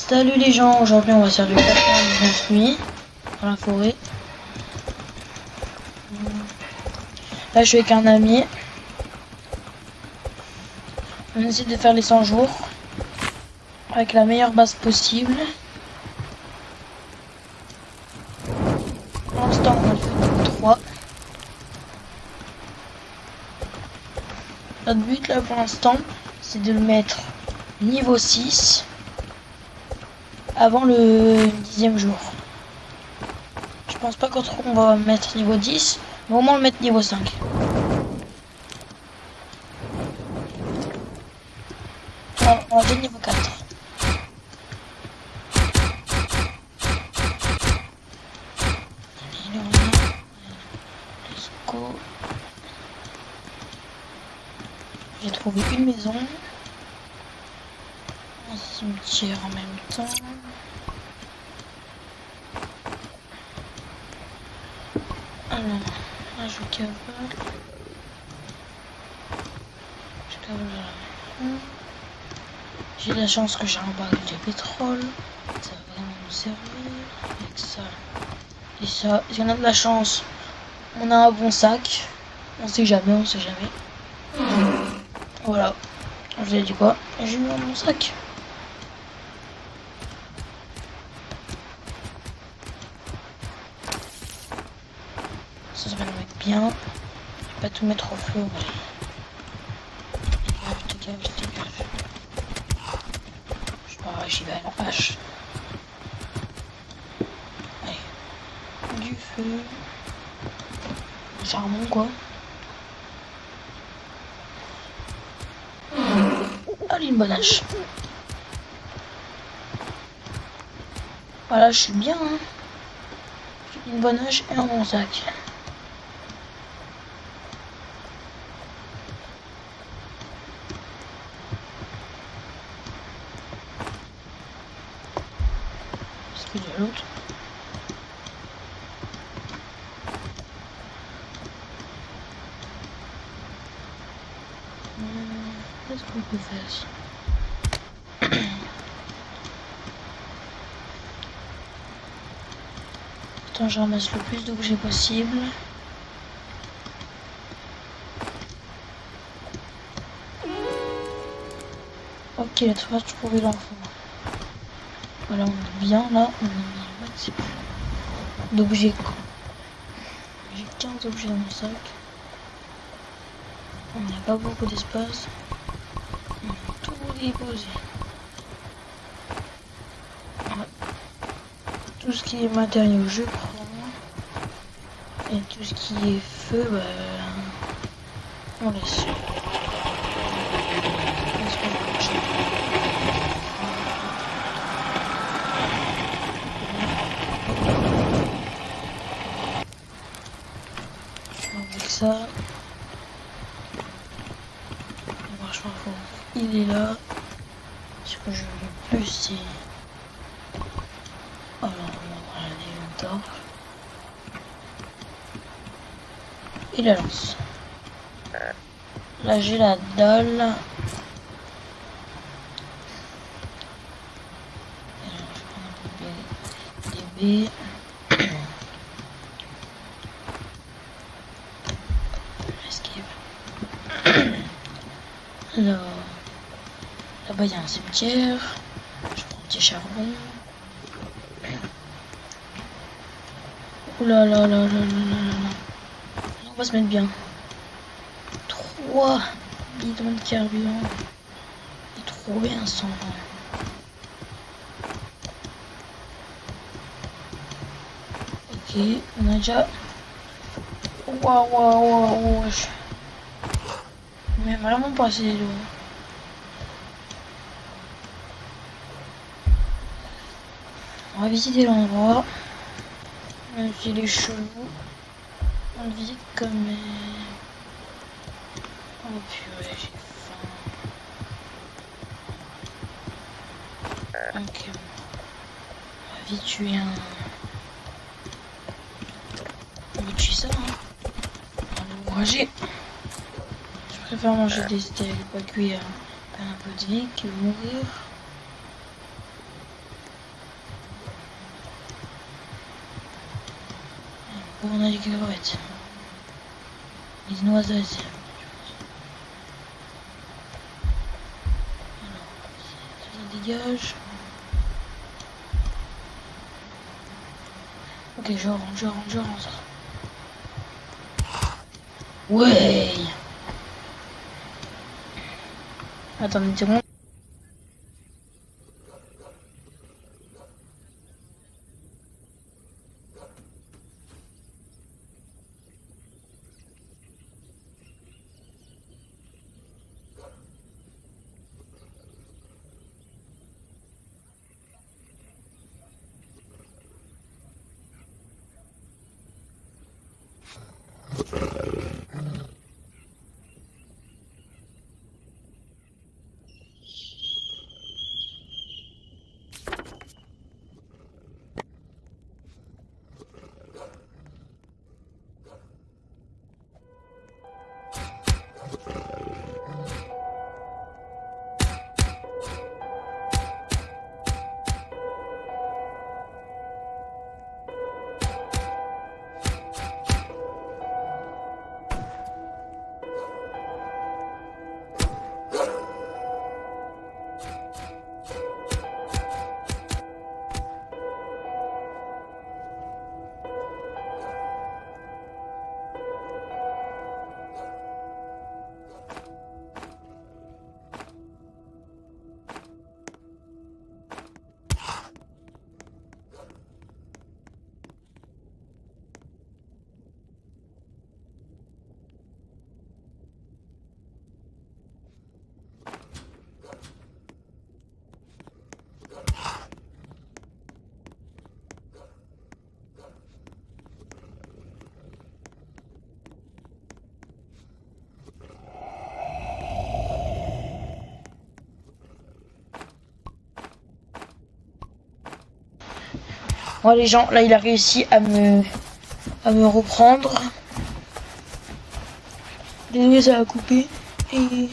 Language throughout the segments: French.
Salut les gens, aujourd'hui on va faire du patin de nuit dans la forêt. Là je suis avec un ami. On essaie de faire les 100 jours avec la meilleure base possible. Pour l'instant on a fait 3. Notre but là pour l'instant c'est de le mettre niveau 6 avant le 10e jour. Je pense pas qu'on va mettre niveau 10, mais au moins le mettre niveau 5. On va niveau 4. Let's go. J'ai trouvé une maison. Un cimetière en même temps. Alors, là je cavale. J'ai la chance que j'ai un baril de pétrole. Ça va vraiment nous servir. Avec ça et ça. Si on a de la chance, on a un bon sac. On sait jamais, on sait jamais. Voilà. Je vous ai dit quoi? J'ai eu un bon sac. Ça va nous mettre bien. Je vais pas tout mettre au feu. Dégage. Je pars, j'y vais en hache. Allez. Du feu. Charbon quoi. Allez, une bonne hache. Voilà, je suis bien. Hein. J'ai une bonne hache et un bon sac. Est-ce qu'il y a l'autre? Qu'est-ce qu'on peut faire ici? Attends, je ramasse le plus d'objets possible. Ok, la fois je trouvais l'enfant. Voilà, on est bien là, on a mis le maximum d'objets. J'ai 15 objets dans mon sac. On n'a pas beaucoup d'espace. On va tout déposer. Voilà. Tout ce qui est matériaux, je prends. Et tout ce qui est feu, bah, on laisse. Avec ça, le marchand il est là. Ce que je veux le plus, c'est alors on va l'inventoire et la lance. Là j'ai la dalle. Des baies. Alors, là-bas il y a un cimetière. Je prends un petit charbon. Oula là là là là là. On va se mettre bien. 3 bidons de carburant. Et trouver un 120. Ok, on a déjà. Waouh. Mais vraiment pas assez d'eau. On va visiter l'endroit. Même s'il est chelou. On le visite quand même. Oh purée, j'ai faim. Ok. On va vite tuer un. On va tuer ça, hein. On va l'encourager. Je préfère manger des steaks pas cuits à un peu de vie que mourir. on a des cacahuètes. Des noisettes. Alors, ça dégage. Ok, je rentre. Ouais. Attends une seconde. Bon les gens, là il a réussi à me reprendre. Désolé, ça a coupé. Et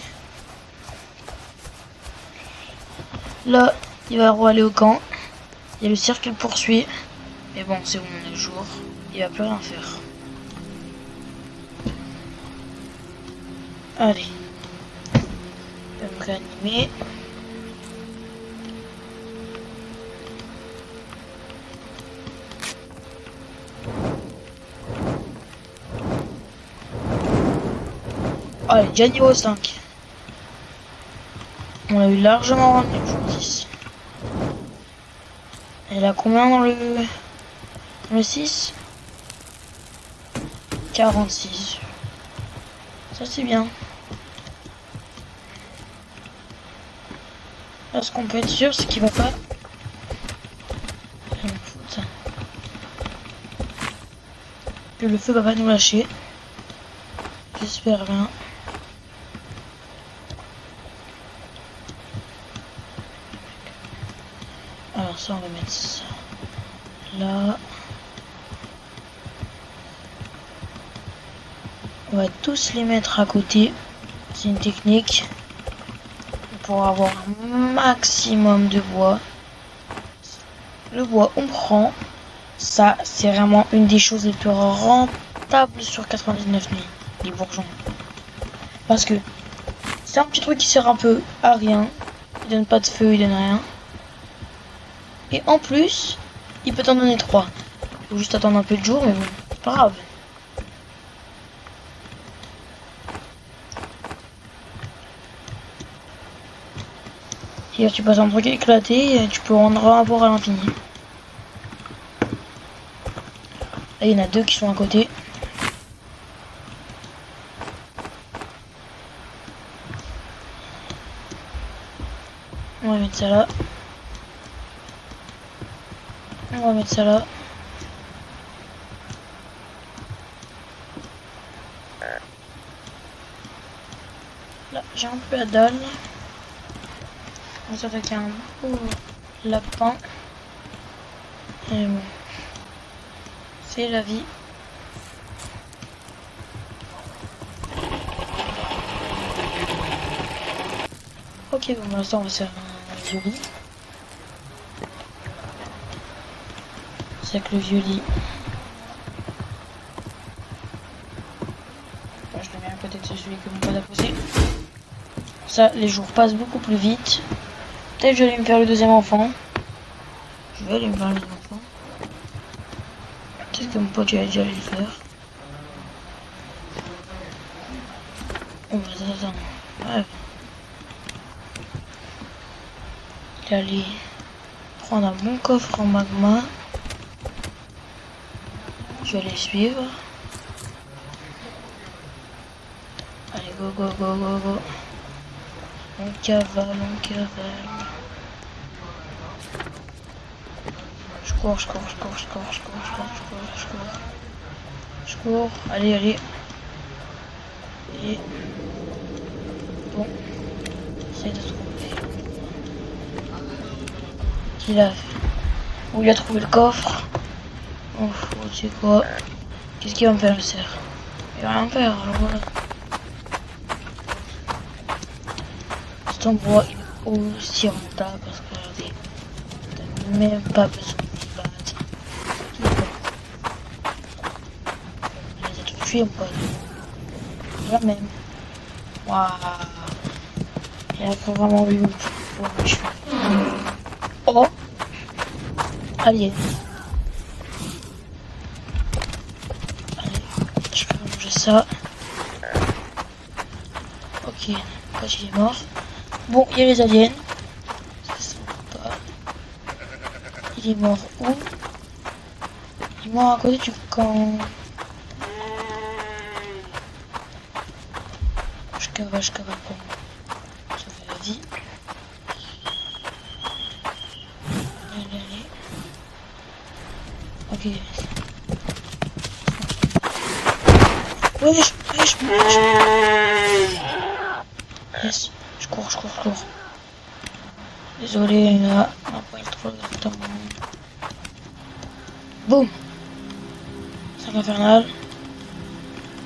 là, il va aller au camp. Il y a le cirque qui le poursuit. Mais bon, c'est bon, on est le jour. Il va plus rien faire. Allez. Je vais me réanimer. Allez, déjà niveau 5. On a eu largement rendu le 10. Elle a combien dans le 6? 46. Ça c'est bien. Là ce qu'on peut être sûr c'est qu'il va pas... que le feu va pas nous lâcher. J'espère bien. Alors ça on va mettre ça là. On va tous les mettre à côté. C'est une technique pour avoir un maximum de bois. Le bois on prend. Ça c'est vraiment une des choses les plus rentables sur 99 000, les bourgeons. Parce que c'est un petit truc qui sert un peu à rien. Il donne pas de feu, il donne rien. Et en plus, il peut t'en donner 3. Il faut juste attendre un peu de jour, mais bon, c'est pas grave. Et là, tu passes un truc éclaté, et tu peux en avoir à l'infini. Là, il y en a 2 qui sont à côté. On va mettre ça là. On va mettre ça là. Là, j'ai un peu la dalle. On va s'attaquer à un beau lapin. Et bon. C'est la vie. Ok, bon, pour l'instant, on va faire un violet. C'est avec le violet. c'est celui que mon pote a posé. Ça, les jours passent beaucoup plus vite. Peut-être je vais aller me faire le deuxième enfant. Je vais aller me faire le deuxième enfant. Peut-être que mon pote il a déjà allé le faire. Oh, attends. Ouais. Il allait prendre un bon coffre en magma. Je vais les suivre. Allez, go, go, go, go, go. On cavale, on cavale. Je cours, je cours, je cours, je cours, je cours, je cours, je cours, je cours. Je cours. Allez, allez. Et... Bon. J'essaie de trouver. Qu'il a fait. Où il a trouvé le coffre. Ouf, tu sais quoi. Qu'est-ce qu'il va me faire le cerf? Il va rien faire, alors voilà. Cet endroit est aussi rentable parce que regardez, t'as même pas besoin de les battre. On les a tous tués, mon pote. Là même. Waouh. Il a vraiment eu pour les cheveux. Oh. Allez. Allez, je peux manger ça. Ok, quand il est mort. Bon, il y a les aliens. Ça se voit pas. Il est mort où? Il est mort à côté du camp. Je cavale pour sauver la vie. Allez, allez. Ok. Wesh. Yes. Je cours. Désolé, là. On n'a pas eu trop de temps. Boum. 5 infernal.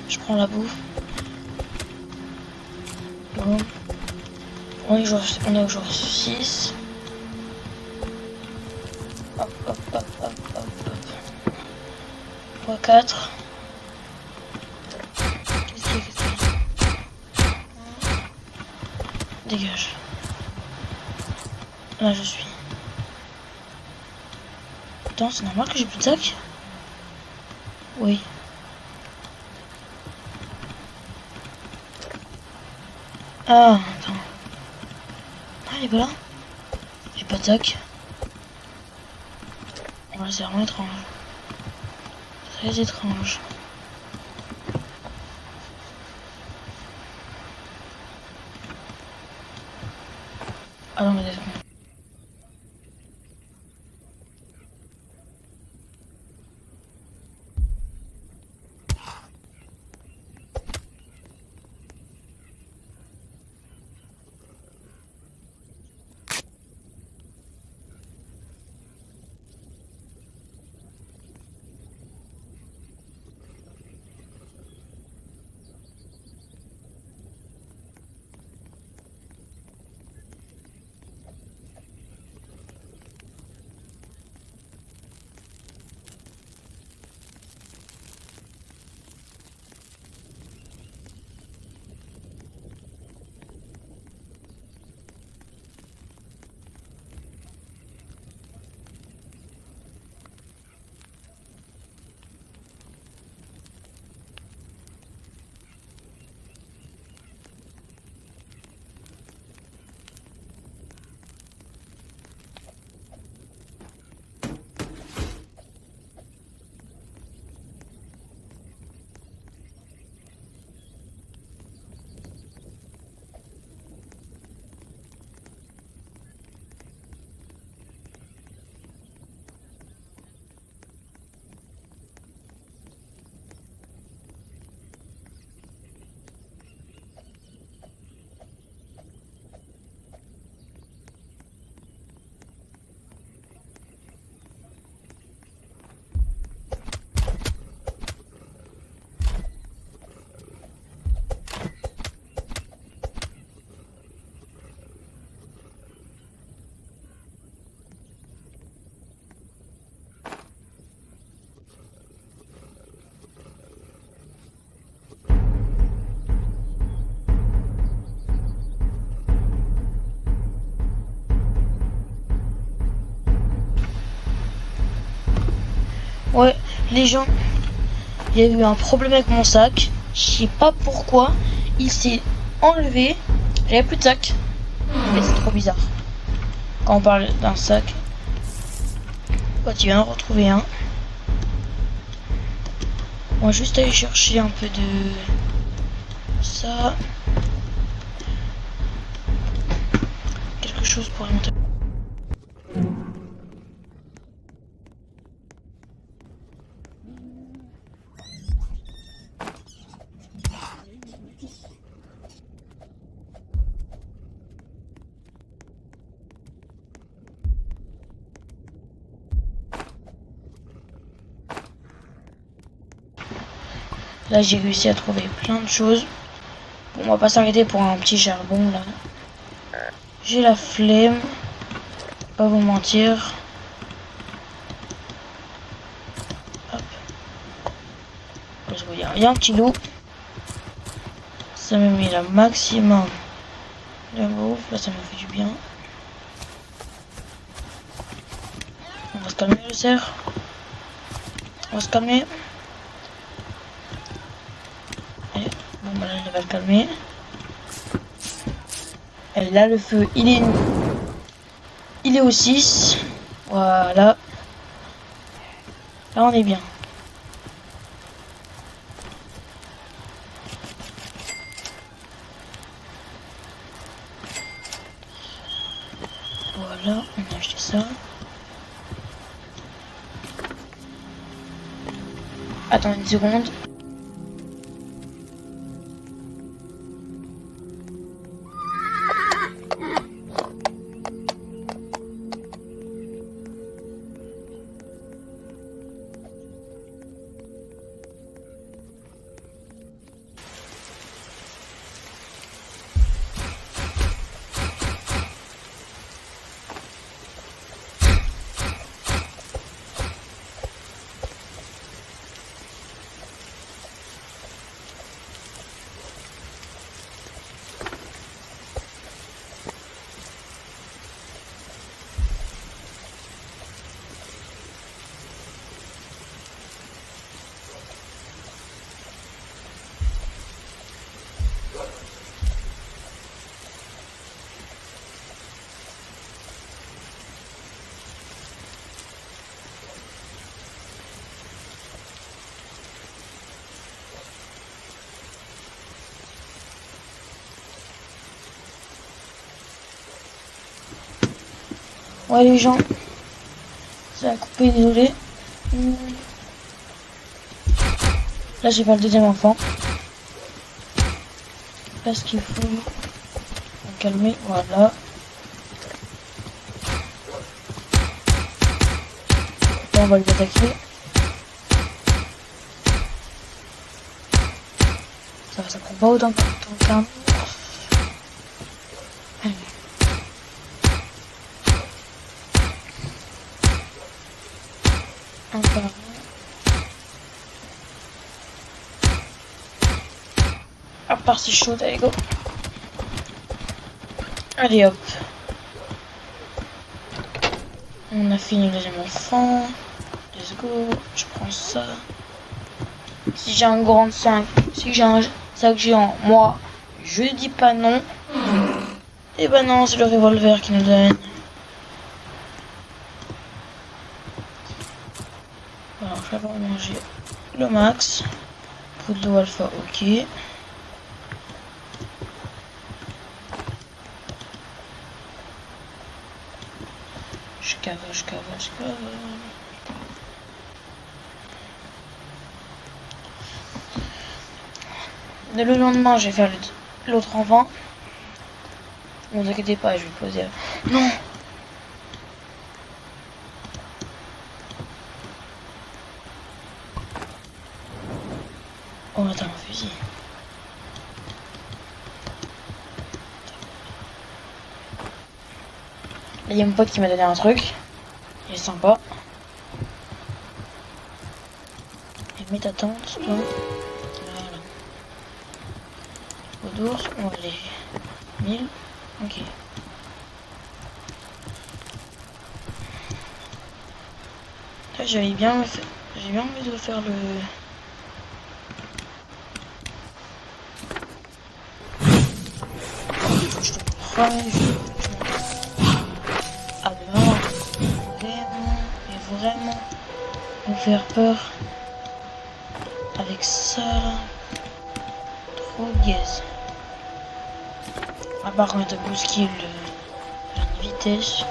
Je prends la bouffe. Boum. On est au jour 6. Hop. Point 4. Qu'est-ce qu'il y a? Dégage. Là, je suis. Attends, c'est normal que j'ai plus de sac? Oui. Ah, attends. Ah, il est pas là? J'ai pas de sac. Ouais, c'est vraiment étrange. Très étrange. Ah non, mais d'accord. Ouais, les gens, il y a eu un problème avec mon sac. Je sais pas pourquoi. Il s'est enlevé. J'avais plus de sac. Et c'est trop bizarre. Quand on parle d'un sac. Quand tu viens de retrouver un. On va juste aller chercher un peu de ça. Quelque chose pour remonter. Là j'ai réussi à trouver plein de choses. Bon, on va pas s'arrêter pour un petit charbon là. J'ai la flemme. Pas vous mentir. Hop. Il y a un petit loup. Ça m'a mis le maximum de bouffe. Là ça me fait du bien. On va se calmer le cerf. On va se calmer. Allez. Bon bah là il va le calmer. Et là le feu il est au 6. Voilà. Là on est bien. Voilà, on a acheté ça. Attends une seconde. Ouais les gens, ça a coupé, désolé. Là j'ai pas le deuxième enfant. Parce qu'il faut calmer, voilà. Là on va les attaquer. Ça prend pas autant de temps. Encore. À part si chaud, allez go. Allez hop. On a fini le deuxième enfant. Let's go. Je prends ça. Si j'ai un grand 5, si j'ai un sac géant, moi, je dis pas non. Et ben non, c'est le revolver qui nous donne. Alors, je vais avoir mangé le max. Poudre alpha, ok. Je cave. Le lendemain, je vais faire l'autre enfant. Ne vous inquiétez pas, je vais poser. Non! Oh, attends, un fusil. Là, il y a mon pote qui m'a donné un truc. Il est sympa. Et mets ta tente, toi. Voilà. Au d'ours, on va aller. 1000. Ok. Là, j'avais bien J'ai bien envie de faire le... Je te promets, ah, vraiment me faire peur avec ça là. Trop gaze. À part quand t'as bousqué la vitesse.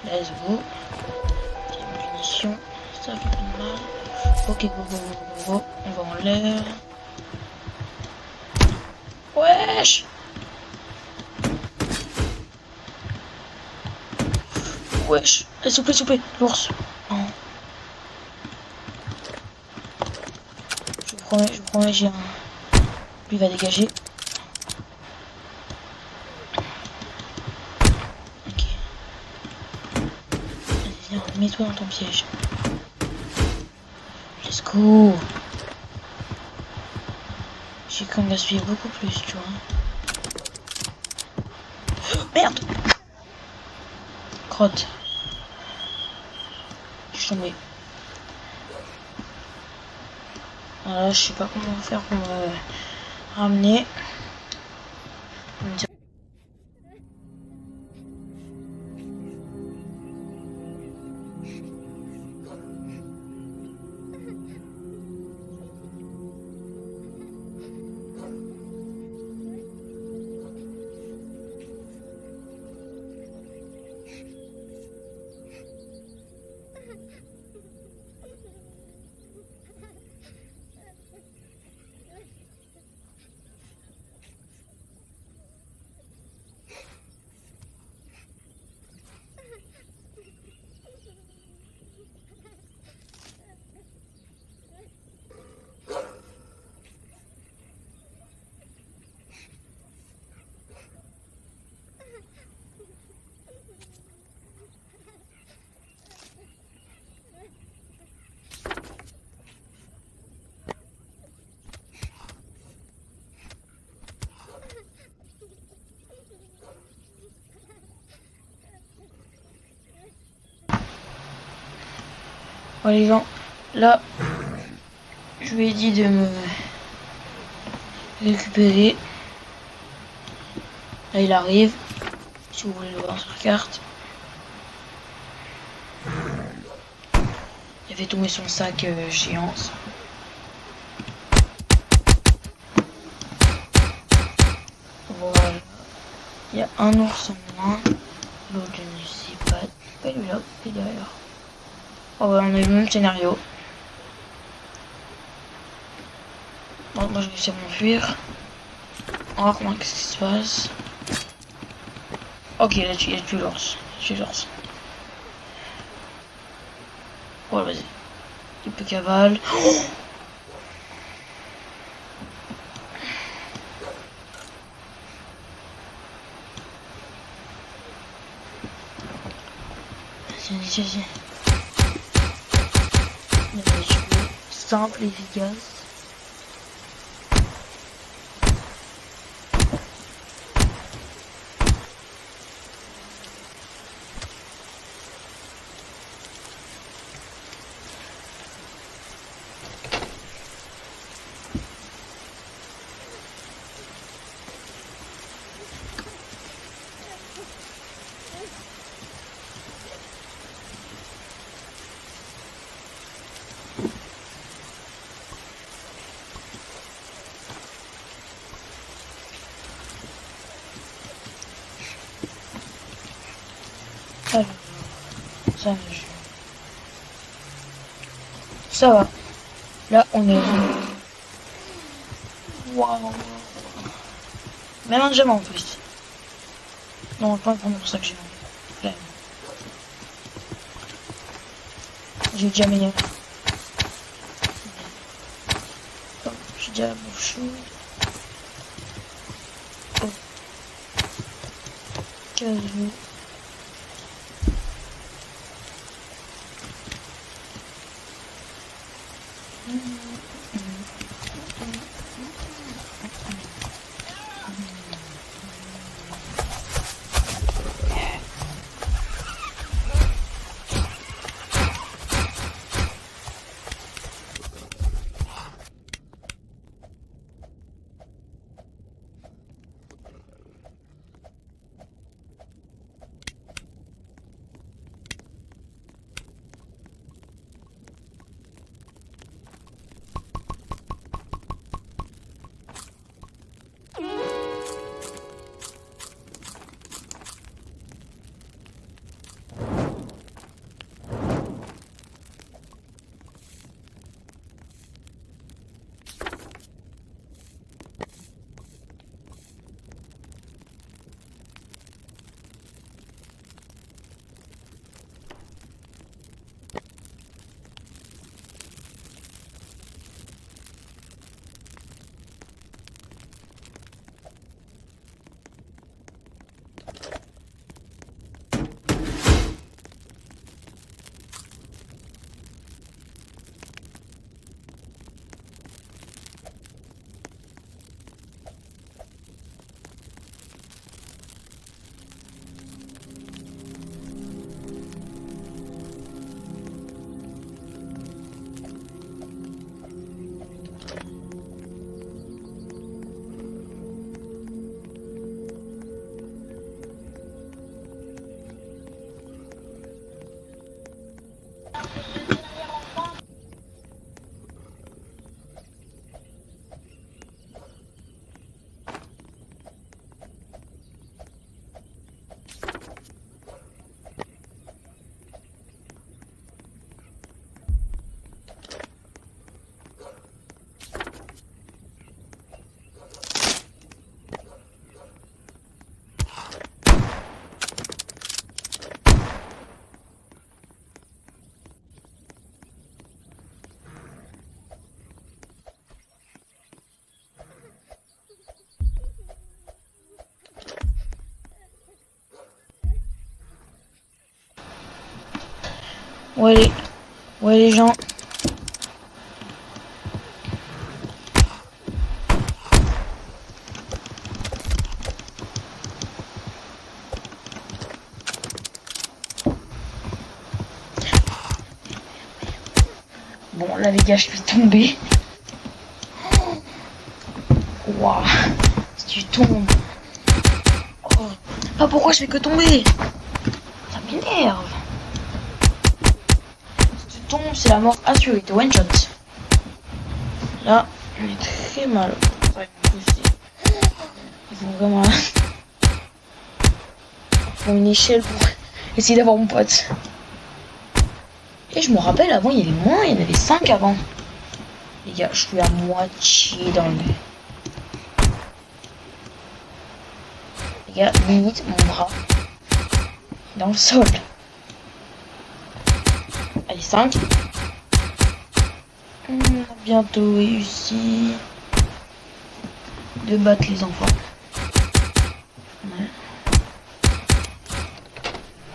Let's go. J'ai munitions. Ça fait plus de mal. Ok, go, go, go, go, go. On va en l'air. Wesh! Wesh! S'il vous plaît, l'ours. Non. Je vous promets, j'ai un... Lui va dégager. Ok. Vas-y, viens, mets-toi dans ton piège. Let's go! J'ai quand même gaspillé beaucoup plus, tu vois. Merde! Crotte. Je suis tombé. Voilà, je sais pas comment faire pour me ramener. Bon les gens, là, je lui ai dit de me récupérer. Là il arrive, si vous voulez le voir sur la carte. Il avait tombé son sac géant. Voilà. Il y a un ours en moins. L'autre je ne sais pas. Pas lui là, il est derrière. Oh ouais, on a eu le même scénario. Bon, moi je vais essayer de m'enfuir. On va voir comment qu'est-ce qui se passe. Ok, il a tué l'ours. Bon, vas-y. Il peut cavale. Oh, vas-y. Il va tuer. Simple, efficace. Alors, ça va. Là, on est... Waouh. Même un diamant en plus. Non, pas vraiment pour ça que j'ai vendu. J'ai déjà meilleur. J'ai déjà bouché. Oh. Casou. Ouais, les gens. Bon, là, les gars, je suis tombé. Waouh, si tu tombes. Oh. Ah, pourquoi je fais que tomber? Ça m'énerve. Si tu tombes, c'est la mort assurée. T'es one shot. Là, on est très mal. Il faut vraiment. Il faut une échelle pour essayer d'avoir mon pote. Et je me rappelle, avant, il y avait moins. Il y en avait 5 avant. Les gars, je suis à moitié dans le. Les gars, limite mon bras dans le sol. Allez, 5. On a bientôt réussi de battre les enfants. Ouais.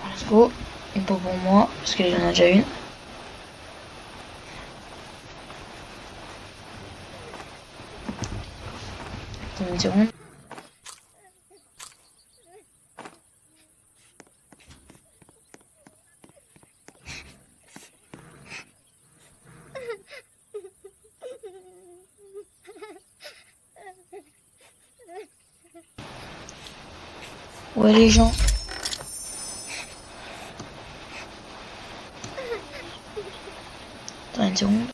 Let's go. Une peau pour moi, parce qu'il y en a déjà une. Une seconde. Ouais les gens. Attends une seconde.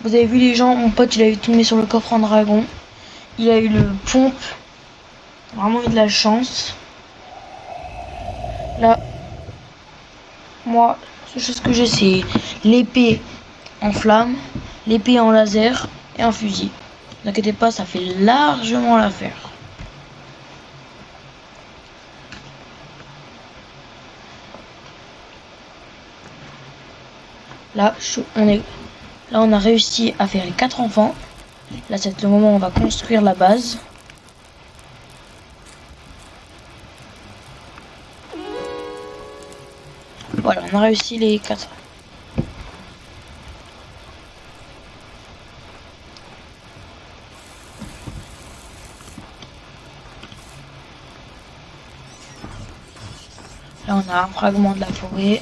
Vous avez vu les gens, mon pote il a eu tombé sur le coffre en dragon. Il a eu le pompe. Vraiment eu de la chance. Là, moi, la seule chose que j'ai c'est l'épée en flamme, l'épée en laser et un fusil. Ne vous inquiétez pas, ça fait largement l'affaire. Là, on a réussi à faire les 4 enfants. Là, c'est le moment où on va construire la base. Voilà, on a réussi les 4. Là, on a un fragment de la forêt.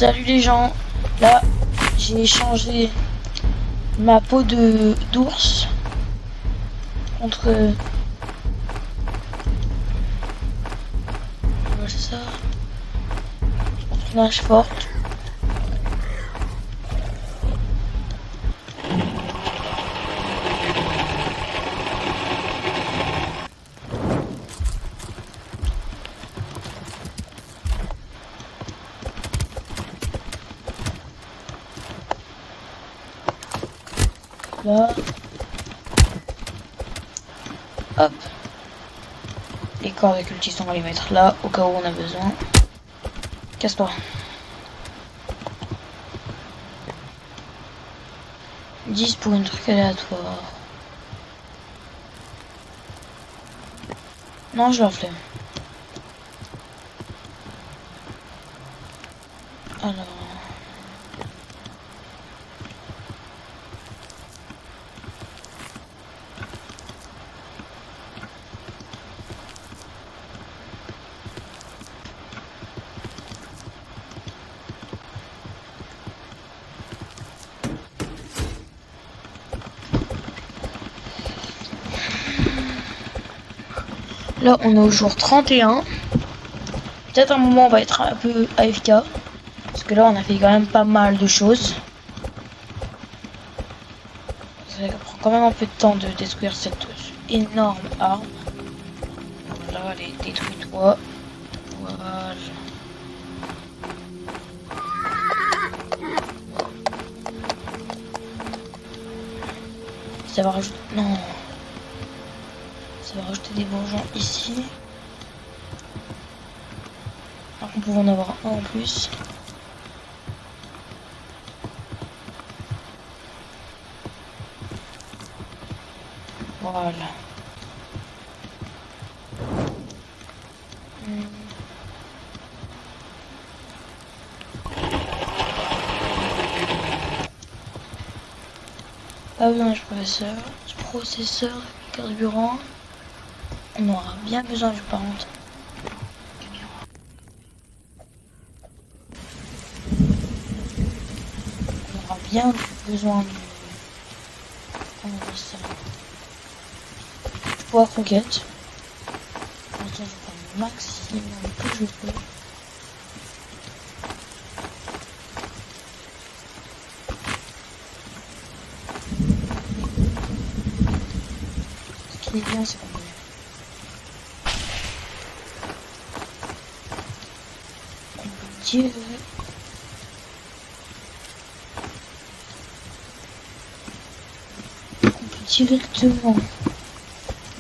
Salut les gens. Là, j'ai changé ma peau de d'ours contre voilà ça, contre une hache forte. Là, hop, les corps de cultistes on va les mettre là au cas où on a besoin. Casse-toi. 10 pour une truc aléatoire. Non, je la flemme. Alors. Là, on est au jour 31. Peut-être un moment, on va être un peu AFK. Parce que là, on a fait quand même pas mal de choses. Ça prend quand même un peu de temps de détruire cette énorme arme. Voilà, allez, détruis-toi. Voilà. Ça va rajouter... Non. Ça va rajouter des bourgeons ici. Alors on pourrait en avoir un en plus. Voilà. Pas besoin du processeur, carburant. On aura bien besoin du par contre. On aura bien besoin du... Comment on dit ça? Du poids croquette. Pour l'instant, je prends le maximum que je peux. Ce qui est bien, c'est qu'on peut tirer. On peut directement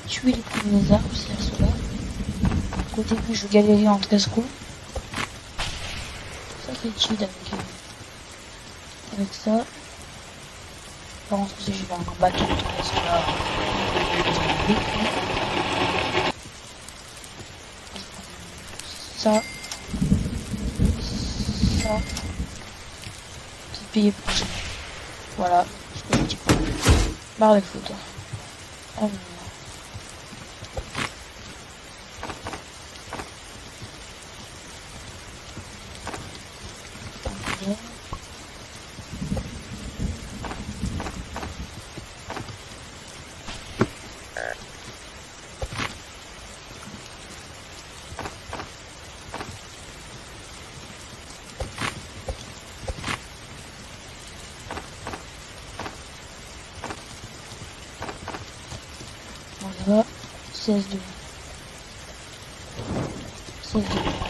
tuer les premiers arbres si elles sont là. Au début, je galérais en 13 coups. Ça fait cheat avec ça. Par contre, si j'ai un bâton de 13 là. Ça. Ça. C'est payé pour ça. Voilà. Ce que je dis pas. Barre les photos. Oh, voilà, 16 de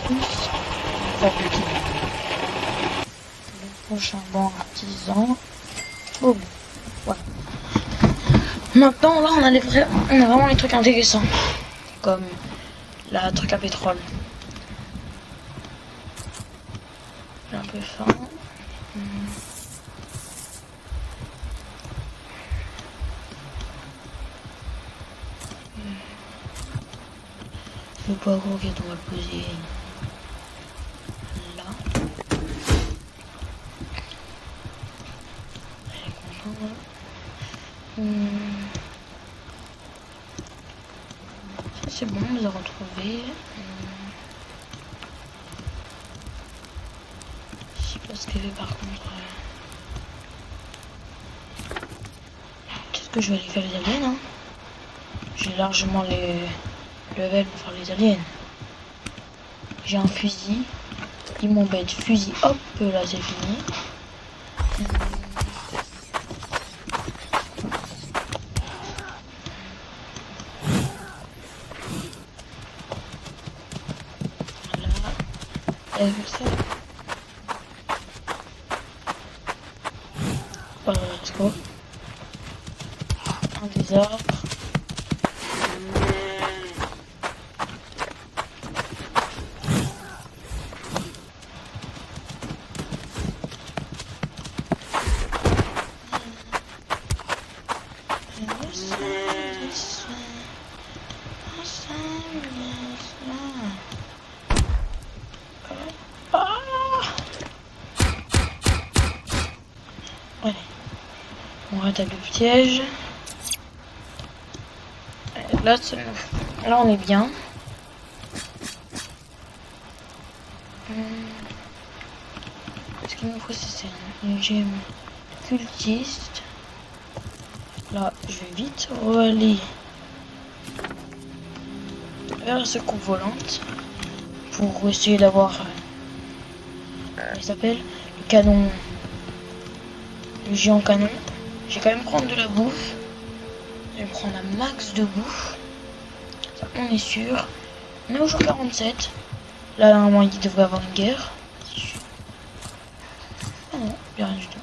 plus. Fabriquer le prochain banc artisan. Boum. Voilà. Maintenant, là, on a vraiment les trucs intéressants. Comme la truc à pétrole. J'ai un peu faim. Le poids croquette, on va le poser là. Ça c'est bon, on les a retrouvés. Ici PV par contre. Peut-être que je vais aller faire les aliens, hein. J'ai largement les levels pour faire les aliens. J'ai un fusil. Il m'embête. Fusil, hop, là c'est fini. Voilà. Ça. Voilà, let's go. Un des arbres. Ouais. On rétablit le piège. Là, là, on est bien. Ce qu'il nous faut, c'est une gemme cultiste. Là, je vais vite aller vers la secours volante pour essayer d'avoir, il s'appelle le canon, le géant canon. Je vais quand même prendre de la bouffe. Je vais prendre un max de bouffe. Ça, on est sûr. On est au jour 47. Là, normalement, il devrait y avoir une guerre. Ah non, il n'y a rien du tout.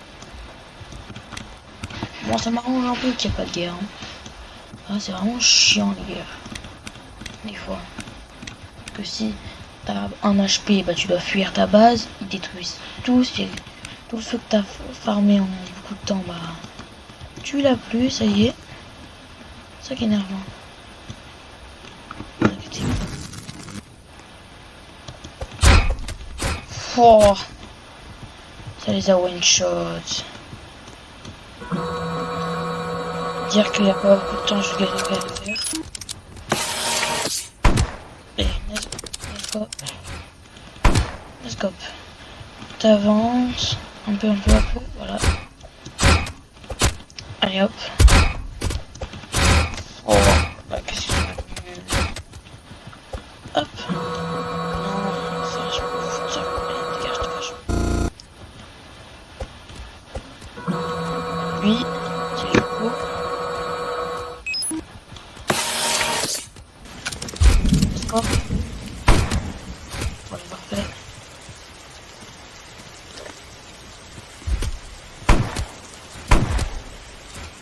Bon, ça m'arrange un peu qu'il n'y ait pas de guerre. Hein. Ah, c'est vraiment chiant, les guerres. Des fois. Parce que si t'as un HP, bah, tu dois fuir ta base. Ils détruisent tout. Tout ce que t'as farmé en beaucoup de temps, bah, tu l'as plus, ça y est. C'est ça qui est énervant. Oh, ça les a one shot. Dire qu'il n'y a pas beaucoup de temps, je vais le faire. Allez, let's go. T'avances un peu, voilà. Allez hop. Oh, bah, qu'est-ce que c'est? Hop. Non, ça, je me fous de ça. Allez, dégage. Lui, c'est le coup. Let's go. Voilà, parfait.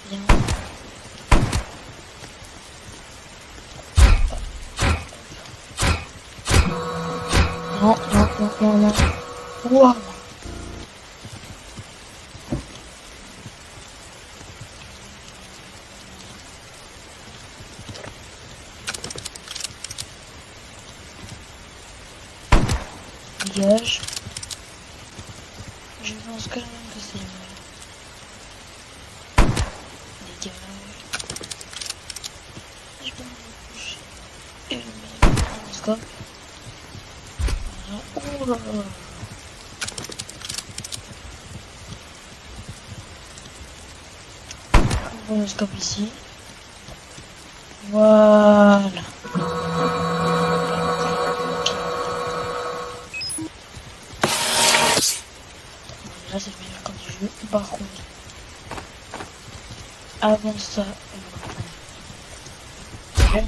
Bien. Non. Wow. Dégage. Je pense quand même que c'est mieux. Dégage. Je peux me coucher. Et je mets un scope. Voilà. Oh là là. On voit le scope ici. Voilà. Là c'est le meilleur camp du jeu. Par contre, avant ça, ouais.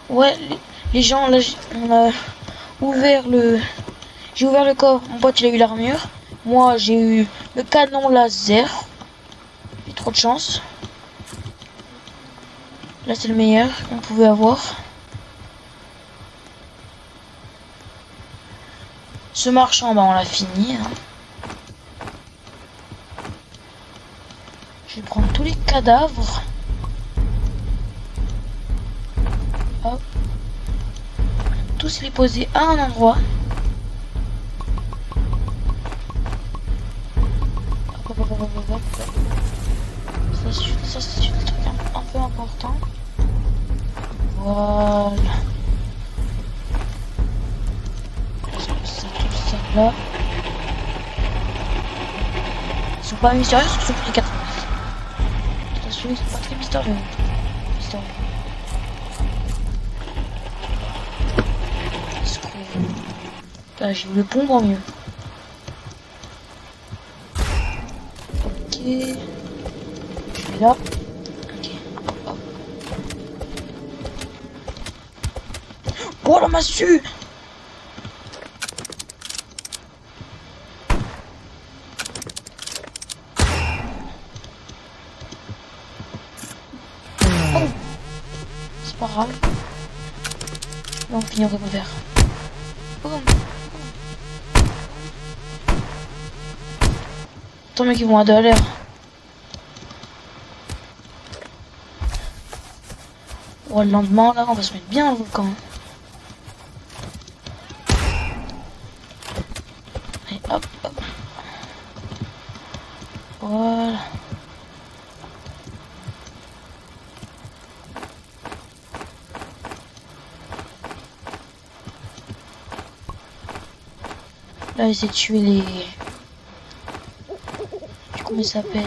Ouais, les gens, là, on a ouvert le... J'ai ouvert le corps, mon pote il a eu l'armure. Moi j'ai eu le canon laser. J'ai trop de chance. Là c'est le meilleur qu'on pouvait avoir. Ce marchand, bah on l'a fini. Hein. Je vais prendre tous les cadavres. Hop. Tous les poser à un endroit. Ça c'est un truc un peu important. Voilà. Ça là. Ils sont pas mystérieux, surtout pour les 4. Attention, ils sont pas très mystérieux. Là j'ai eu le pompe en mieux. Ok. Je suis là. Ok. Hop. Oh la massue. Oh. C'est pas grave. Là on finit en revolver. Boum. Attends mec, ils vont à 2 à l'heure. Oh, le lendemain là, on va se mettre bien dans le volcan. Allez, hop, hop. Voilà. Là, essayer de tuer les... Comment il s'appelle?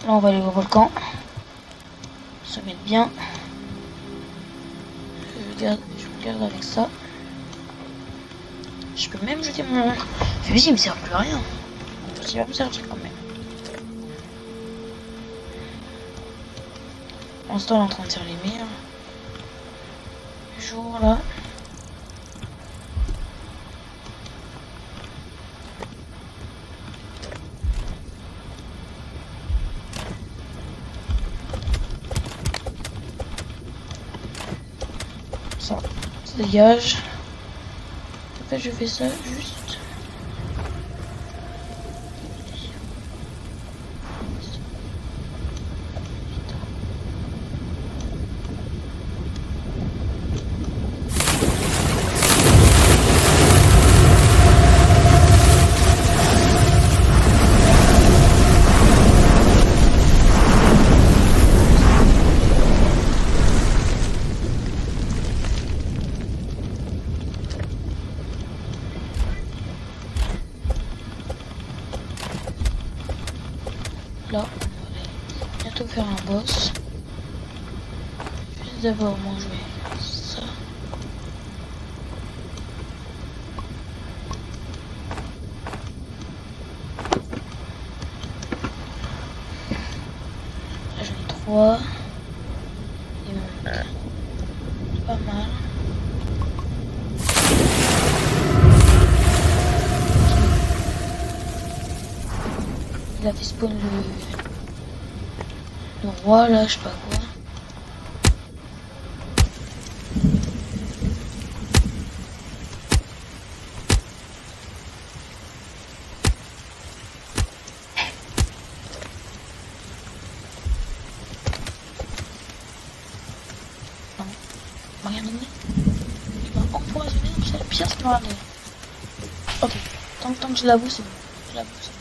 Là, on va aller au volcan. Se mettre bien. Je regarde avec ça. Je peux même jeter mon... Celui-ci, il me sert plus à rien. Il va me servir quand même. On se est en train de faire les murs. Jour là. Ça dégage. En fait, je fais ça juste. Là, on va bientôt faire un boss. Je vais d'abord manger ça. Là, j'en ai 3. Il manque pas mal. Il a fait spawn le roi là, je sais pas quoi. Non, il m'a rien donné. Il m'a empoisonné, c'est la pire ce qu'il m'a donné. Ok, tant que je l'avoue, c'est bon. Je l'avoue, c'est bon.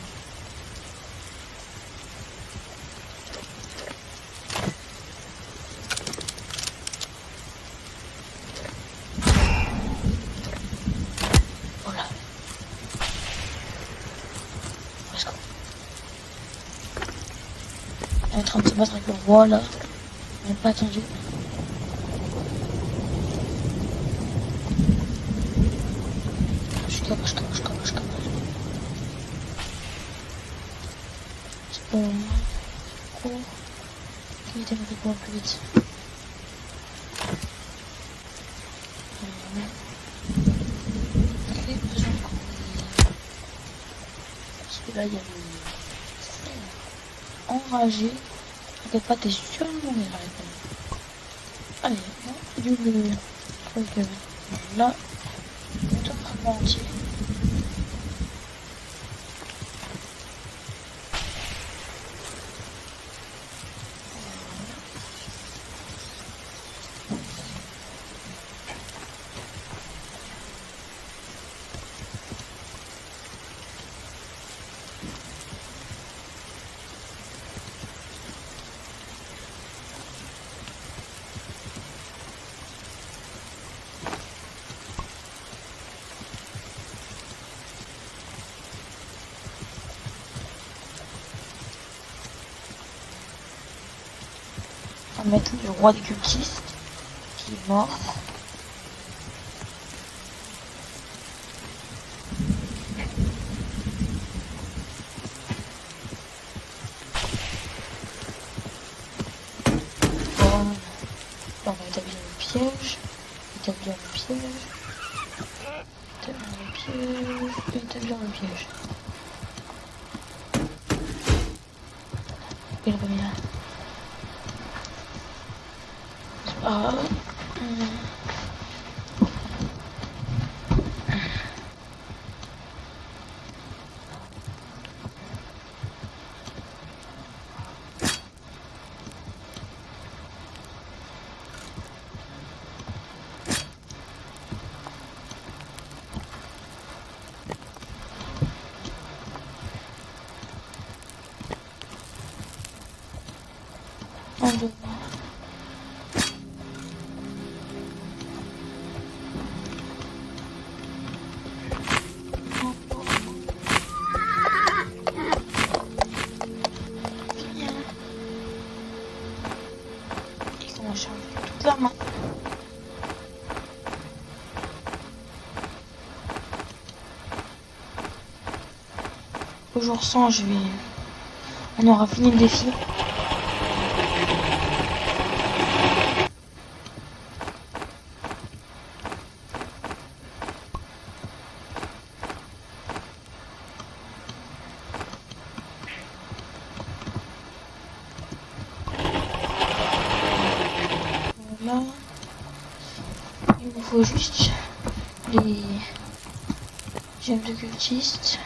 On est en train de se battre avec le roi là. On n'a pas attendu. Je capte. Bon, cours. Vite, un peu plus vite. J'ai besoin de courir. Parce que là, il y a le enragé. T'inquiète pas, t'es sûr de mourir, la réponse. Allez, non, du truc là, tout entier. On va mettre le roi des cultistes qui est mort. Bon, on va établir le piège. Établir le piège. Établir le piège. Établir le piège. Il est pas mis là. Ah. Un, deux. On va changer toute la main. Au jour 100, on aura fini le défi. Voilà. Il nous faut juste les gemmes de cultistes.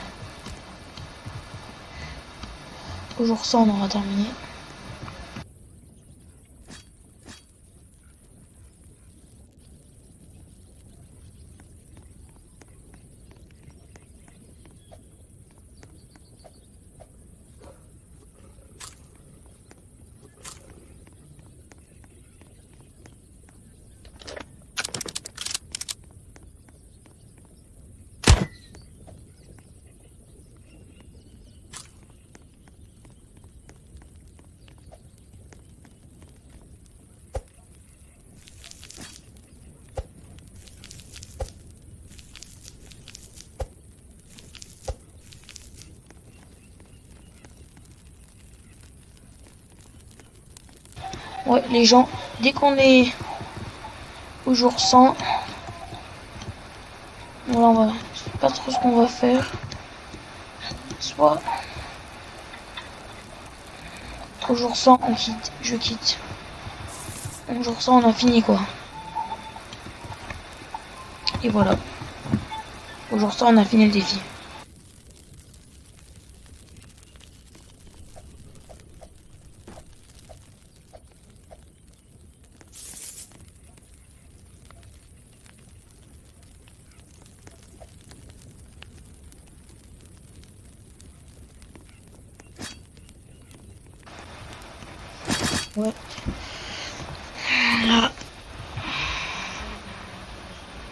Au jour 100, on aura terminé. Ouais, les gens, dès qu'on est au jour 100, voilà, je sais pas trop ce qu'on va faire. Soit au jour 100, on quitte, je quitte. Au jour 100, on a fini quoi. Et voilà. Au jour 100, on a fini le défi. Ouais. Là.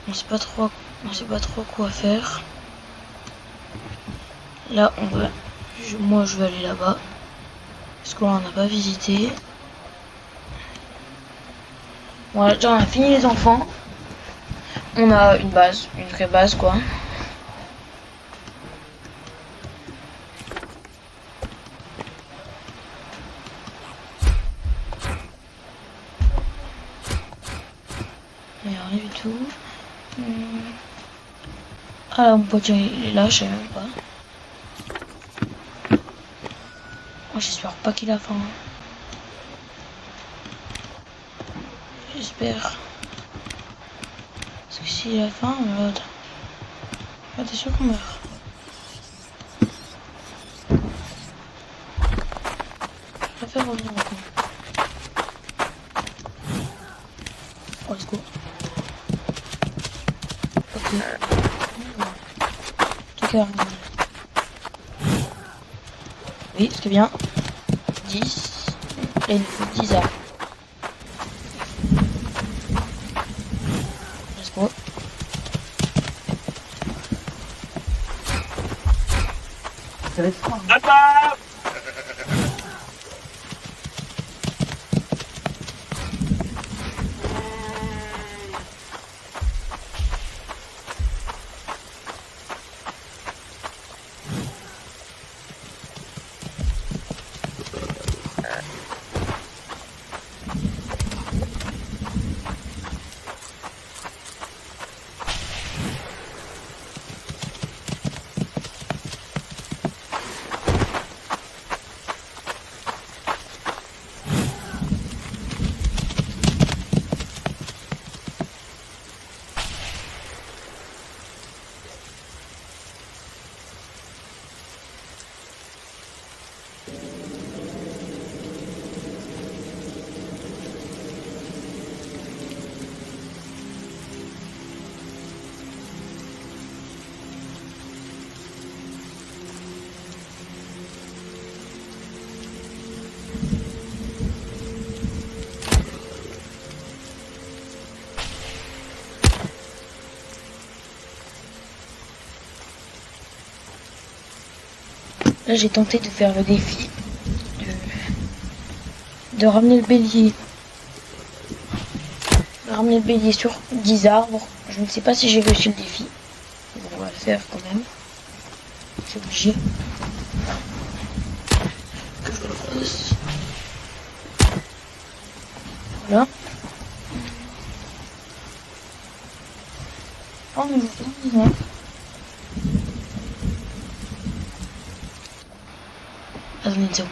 On sait pas trop quoi faire. Là, moi, je vais aller là-bas. Parce qu'on n'a pas visité. Voilà, déjà, on a fini les enfants. On a une base, une vraie base, quoi. tout. Ah, mon pote, il est là, je sais même pas. Oh, j'espère pas qu'il a faim. J'espère. Parce que s'il a faim, regarde. Ah, t'es sûr qu'on meurt. Je vais faire revenir maintenant. Oh, let's go. Ok. Tout cas, oui, c'est bien. 10. Et il faut 10 armes. Let's go. Ça va être froid. Hein. Là, j'ai tenté de faire le défi de ramener le bélier. Ramener le bélier sur 10 arbres. Je ne sais pas si j'ai réussi le défi. Bon, on va le faire quand même. C'est obligé. Que je le fasse. Voilà. Oh, mais je vois. Attendez une seconde.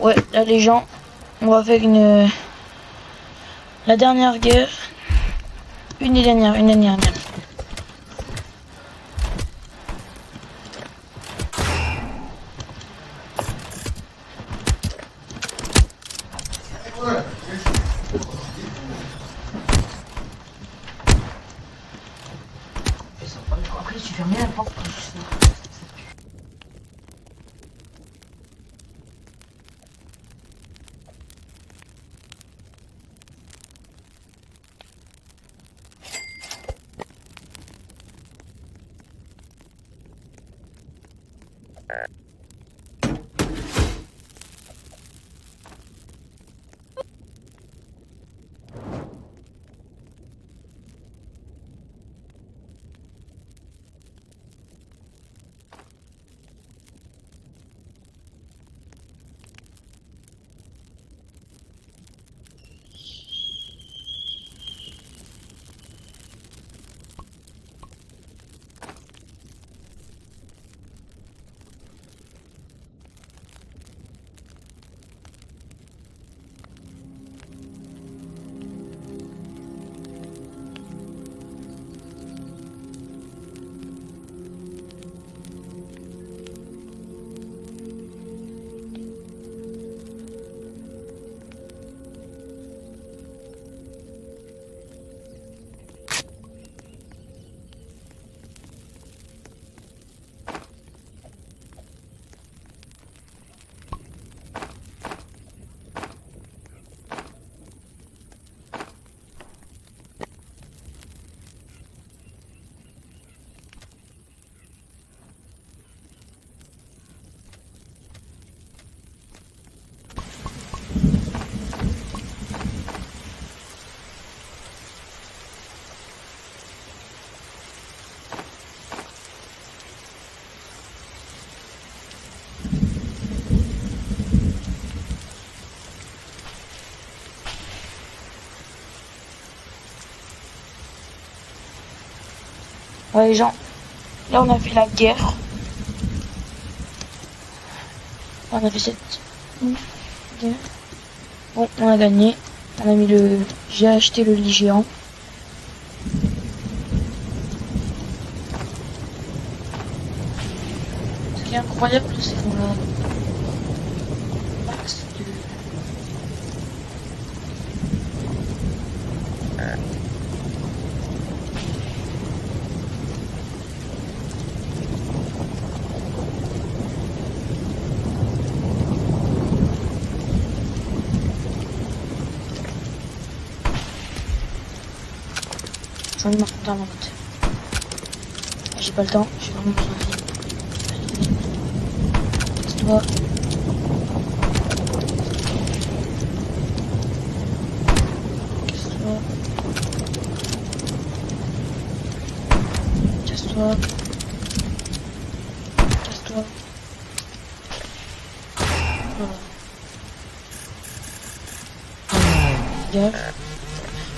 Ouais, là les gens, on va faire la dernière guerre. Une des dernières. Après, tu fermes la porte. Ouais les gens, là on a fait la guerre. On a fait cette guerre. Bon, on a gagné. On a mis le. J'ai acheté le lit géant. Ce qui est incroyable, c'est qu'on a max de. J'en ai marre de temps en fait. J'ai pas le temps, j'ai vraiment besoin de vie. Casse-toi. Casse-toi. Casse-toi. Casse-toi. Voilà. Dégage.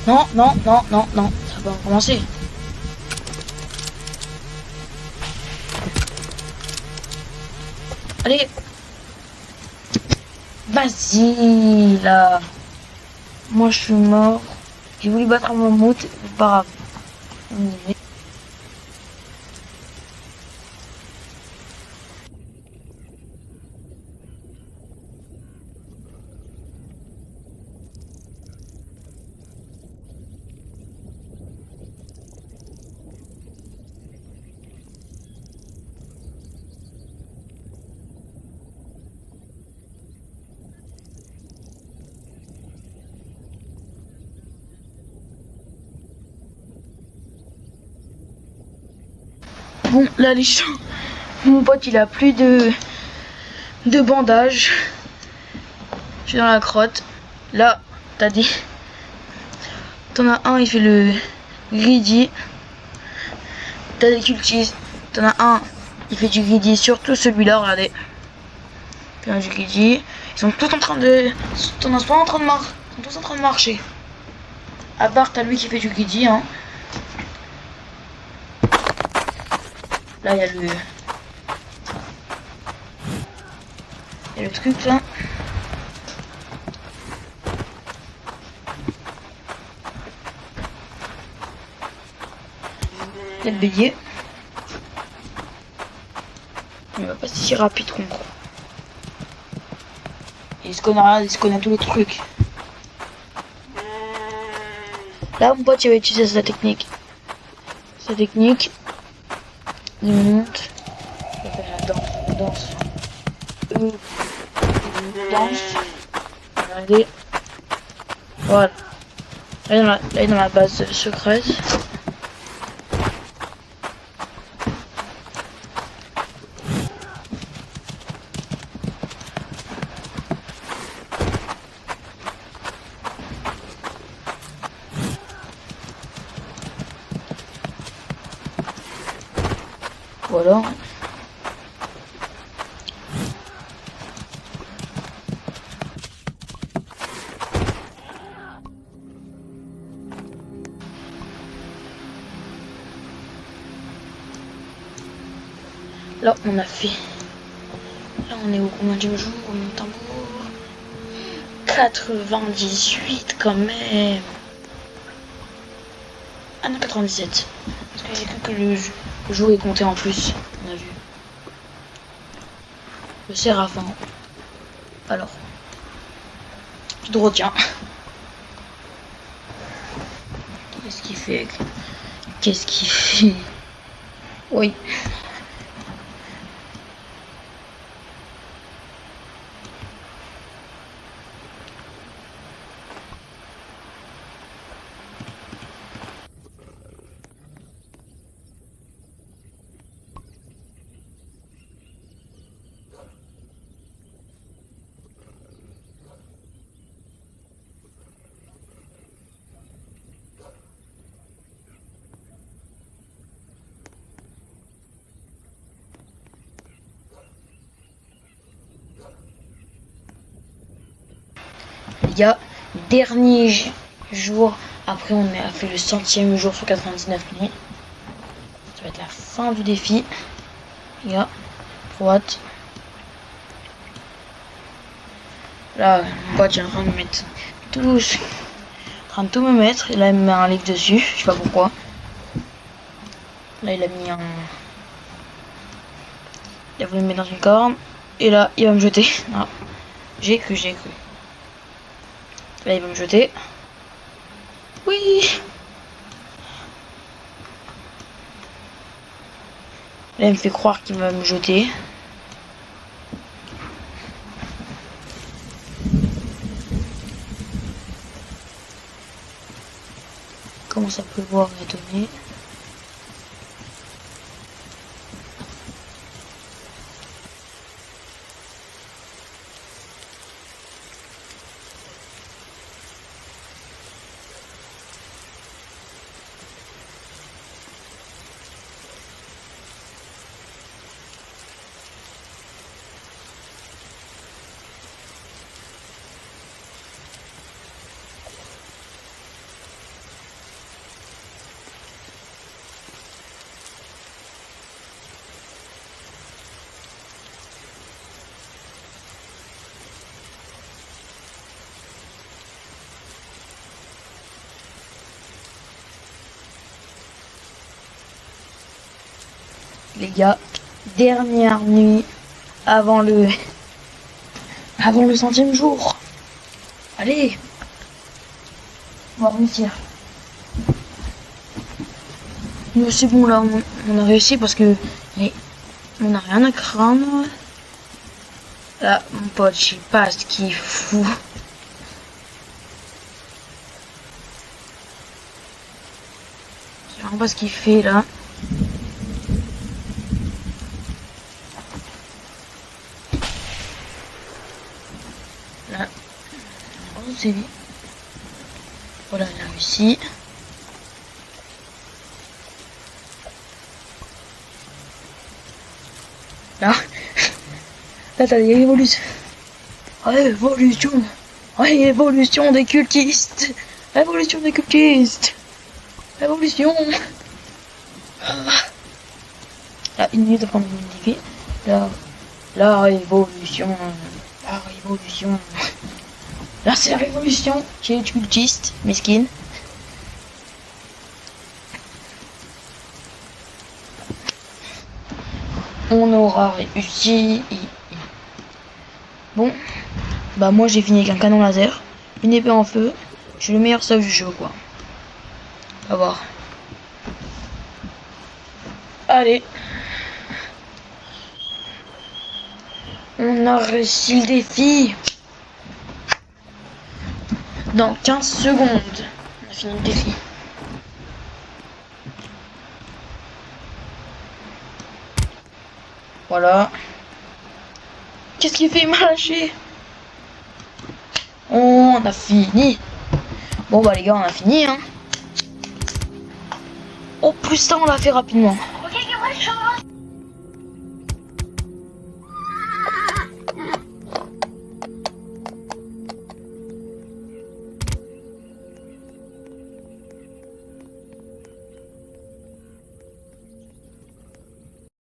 Non, non, non, non, non. Ça va recommencer. Allez. Vas-y, là. Moi, je suis mort. J'ai voulu battre un mammouth. C'est pas grave. On y va. Bon, là, les gens, mon pote, il a plus de bandages. Je suis dans la crotte. Là, t'as dit. T'en as un, il fait le greedy. T'as des cultistes. T'en as un, il fait du greedy. Surtout celui-là, regardez. Il fait du greedy. Ils sont tous en train de. T'en as pas en train de marcher. Ils sont tous en train de marcher. À part, t'as lui qui fait du greedy, hein. Là, il y a le Et le truc là. Il y a le bélier. Il va pas si rapide qu'on croit. Il se connaît tous les trucs. Là, mon pote, il va utiliser sa technique. Sa technique. 10 minutes. Il va faire la danse. Danse. Regardez. Voilà. Là, il est dans la base secrète. Voilà. Là, on a fait. Là, on est au combien de jours? Au tambour 98 quand même. Ah non, 97. Parce qu'il y a que le jour est compté en plus. On a vu. Le Séraphin. Alors. Tu te retiens. Qu'est-ce qu'il fait? Qu'est-ce qu'il fait? Oui. Les gars, dernier jour, après on a fait le 100e jour sur 99 nuits. Ça va être la fin du défi. Les gars, droite. Là, mon pote est en train de me mettre tout me mettre. Et là, il me met un livre dessus, je sais pas pourquoi. Là, il a mis un... Il a voulu me mettre dans une corne. Et là, il va me jeter. Ah, j'ai cru. Là, il va me jeter. Oui. Là, il me fait croire qu'il va me jeter. Comment ça peut voir et donner. Les gars, dernière nuit avant le 100e jour. Allez, on va réussir. Mais c'est bon, là on a réussi parce que on n'a rien à craindre. Là, mon pote, je sais pas ce qu'il fout. Je sais vraiment pas ce qu'il fait là. Là, c'est lui. Voilà, il a réussi. Là, t'as des évolutions. Évolution des cultistes. Évolution des cultistes. Évolution. Là, une minute avant de me dire. La révolution. la révolution. Là, c'est la révolution chez les cultistes, mesquine. On aura réussi. Bon, bah moi j'ai fini avec un canon laser, une épée en feu. Je suis le meilleur save du jeu, quoi. On va voir. Allez. On a réussi le défi. Dans 15 secondes, on a fini le défi. Voilà. Qu'est-ce qu'il fait? Il m'a lâché. On a fini. Bon bah les gars, on a fini, hein. Oh plus ça, on l'a fait rapidement.